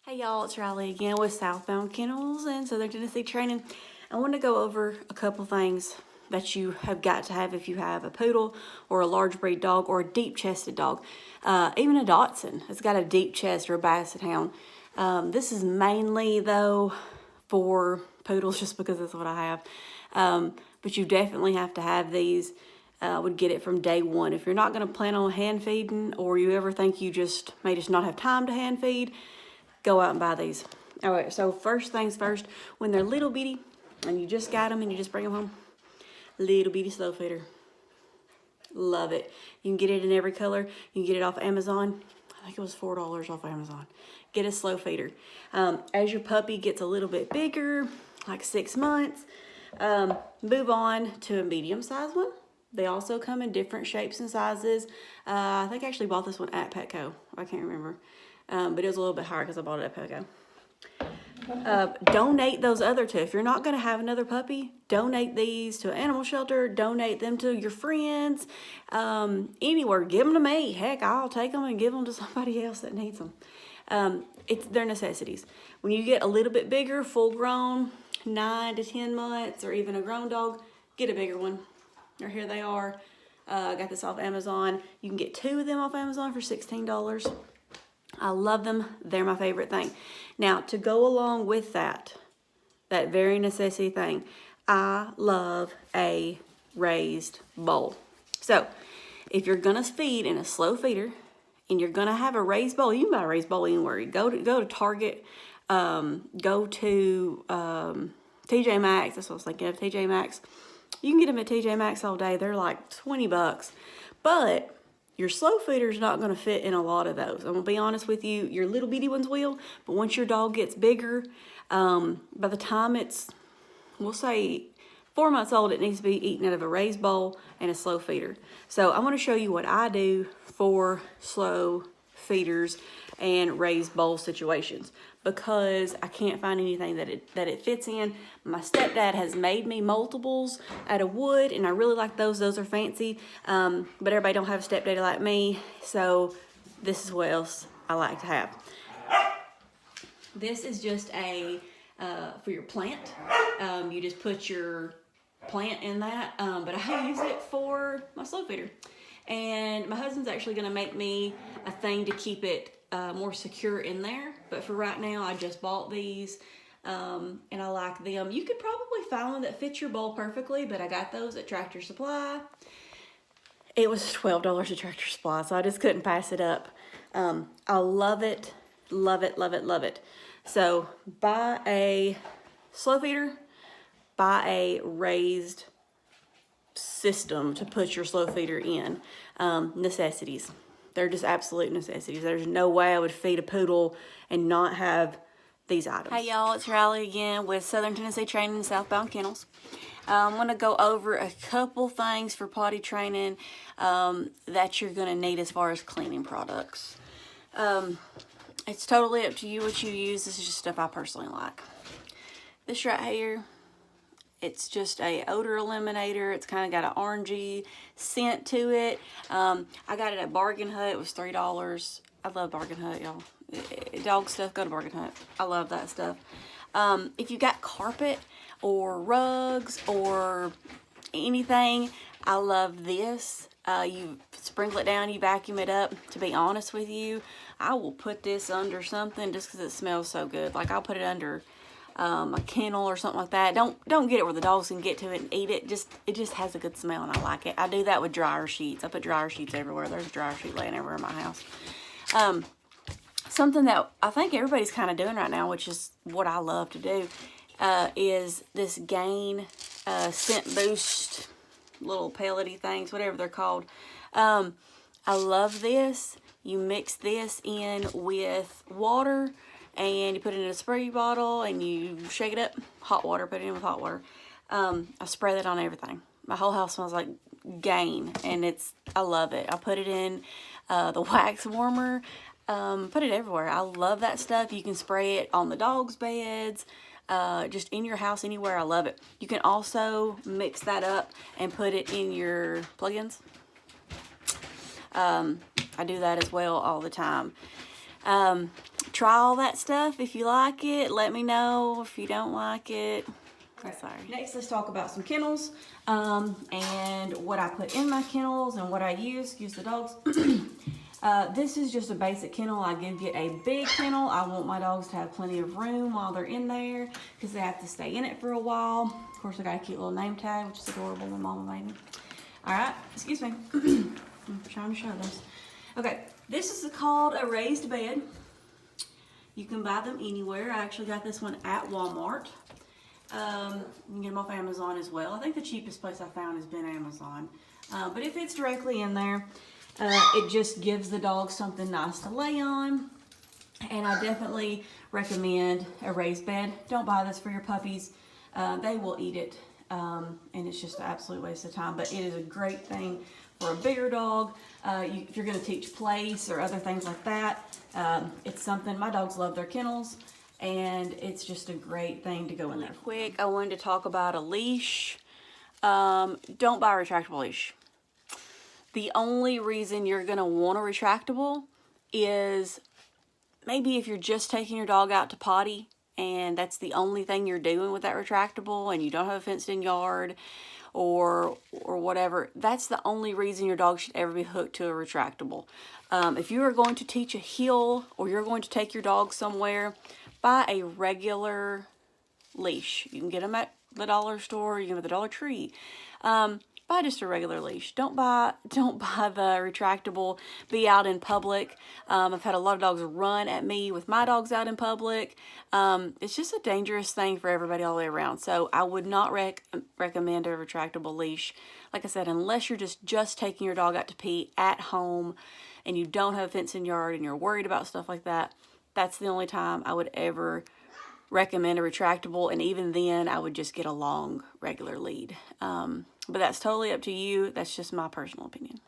Hey y'all, it's Riley again with Southbound Kennels and Southern Tennessee Training. I want to go over a couple things that you have got to have if you have a poodle or a large breed dog or a deep chested dog. Even a Dachshund has got a deep chest or a Basset Hound. This is mainly though for poodles just because that's what I have. But you definitely have to have these. Would get it from day one. If you're not going to plan on hand feeding or you ever think you may just not have time to hand feed, go out and buy these. All right, so first things first, when they're little bitty and you just got them and you just bring them home, little bitty slow feeder. Love it. You can get it in every color. You can get it off Amazon. I think it was $4 off Amazon. Get a slow feeder. As your puppy gets a little bit bigger, like 6 months, move on to a medium-sized one. They also come in different shapes and sizes. I think I actually bought this one at Petco. I can't remember. But it was a little bit higher because I bought it at Petco. Donate those other two. If you're not going to have another puppy, donate these to an animal shelter. Donate them to your friends. Anywhere. Give them to me. Heck, I'll take them and give them to somebody else that needs them. They're necessities. When you get a little bit bigger, full grown, 9 to 10 months, or even a grown dog, get a bigger one. Or here they are. I got this off Amazon. You can get 2 of them off Amazon for $16. I love them. They're my favorite thing. Now, to go along with that very necessity thing, I love a raised bowl. So, if you're going to feed in a slow feeder and you're going to have a raised bowl, you can buy a raised bowl anywhere. Go to Target, go to TJ Maxx. That's what I was thinking of, TJ Maxx. You can get them at TJ Maxx all day. They're like $20. But your slow feeder is not going to fit in a lot of those. I'm going to be honest with you. Your little bitty ones will. But once your dog gets bigger, by the time it's, we'll say, 4 months old, it needs to be eaten out of a raised bowl and a slow feeder. So I'm going to show you what I do for slow feeders and raised bowl situations because I can't find anything that it fits in. My stepdad has made me multiples out of wood, and I really like those. Those are fancy, but everybody don't have a stepdaddy like me, so this is what else I like to have. This is just a for your plant. You just put your plant in that, but I use it for my slow feeder. And my husband's actually going to make me a thing to keep it more secure in there. But for right now, I just bought these, and I like them. You could probably find one that fits your bowl perfectly, but I got those at Tractor Supply. It was $12 at Tractor Supply, so I just couldn't pass it up. I love it, love it, love it, love it. So buy a slow feeder, buy a raised system to put your slow feeder in. Necessities. They're just absolute necessities. There's no way I would feed a poodle and not have these items. Hey y'all, it's Riley again with Southern Tennessee Training and Southbound Kennels. I'm going to go over a couple things for potty training that you're going to need as far as cleaning products. It's totally up to you what you use. This is just stuff I personally like. This right here, it's just a odor eliminator. It's kind of got an orangey scent to it. I got it at Bargain Hut. It was $3. I love Bargain Hut, y'all. Dog stuff, go to Bargain Hut. I love that stuff. If you got carpet or rugs or anything, I love this. You sprinkle it down, you vacuum it up. To be honest with you, I will put this under something just because it smells so good. Like I'll put it under a kennel or something like that. Don't get it where the dogs can get to it and eat it. It just has a good smell and I like it. I do that with dryer sheets. I put dryer sheets everywhere. There's a dryer sheet laying everywhere in my house. Something that I think everybody's kind of doing right now, which is what I love to do, is this Gain scent boost little pellety things, whatever they're called. I love this. You mix this in with water and you put it in a spray bottle and you shake it up. Hot water, put it in with hot water. I spray that on everything. My whole house smells like Gain, and I love it. I put it in the wax warmer. Put it everywhere. I love that stuff. You can spray it on the dogs' beds, just in your house, anywhere. I love it. You can also mix that up and put it in your plugins. I do that as well all the time. try all that stuff. If you like it, let me know. If you don't like it, sorry. Next, let's talk about some kennels and what I put in my kennels and what I use the dogs. This is just a basic kennel. I did get a big kennel. I want my dogs to have plenty of room while they're in there because they have to stay in it for a while. Of course, I got a cute little name tag, which is adorable. My mama made me. All right, excuse me. I'm trying to show this. Okay, this is called a raised bed. You can buy them anywhere. I actually got this one at Walmart. You can get them off Amazon as well. I think the cheapest place I found has been Amazon. But it fits directly in there. It just gives the dog something nice to lay on. And I definitely recommend a raised bed. Don't buy this for your puppies. They will eat it. And it's just an absolute waste of time. But it is a great thing for a bigger dog. If you're going to teach place or other things like that, it's something. My dogs love their kennels. And it's just a great thing to go in there. Quick, I wanted to talk about a leash. Don't buy a retractable leash. The only reason you're going to want a retractable is maybe if you're just taking your dog out to potty and that's the only thing you're doing with that retractable and you don't have a fenced-in yard or whatever, that's the only reason your dog should ever be hooked to a retractable. If you are going to teach a hill or you're going to take your dog somewhere, buy a regular leash. You can get them at the dollar store, you can get them at the Dollar Tree. Buy just a regular leash. Don't buy the retractable. Be out in public. I've had a lot of dogs run at me with my dogs out in public. It's just a dangerous thing for everybody all the way around. So I would not recommend a retractable leash. Like I said, unless you're just taking your dog out to pee at home and you don't have a fenced-in yard and you're worried about stuff like that, that's the only time I would ever recommend a retractable, and even then I would just get a long regular lead. But that's totally up to you. That's just my personal opinion.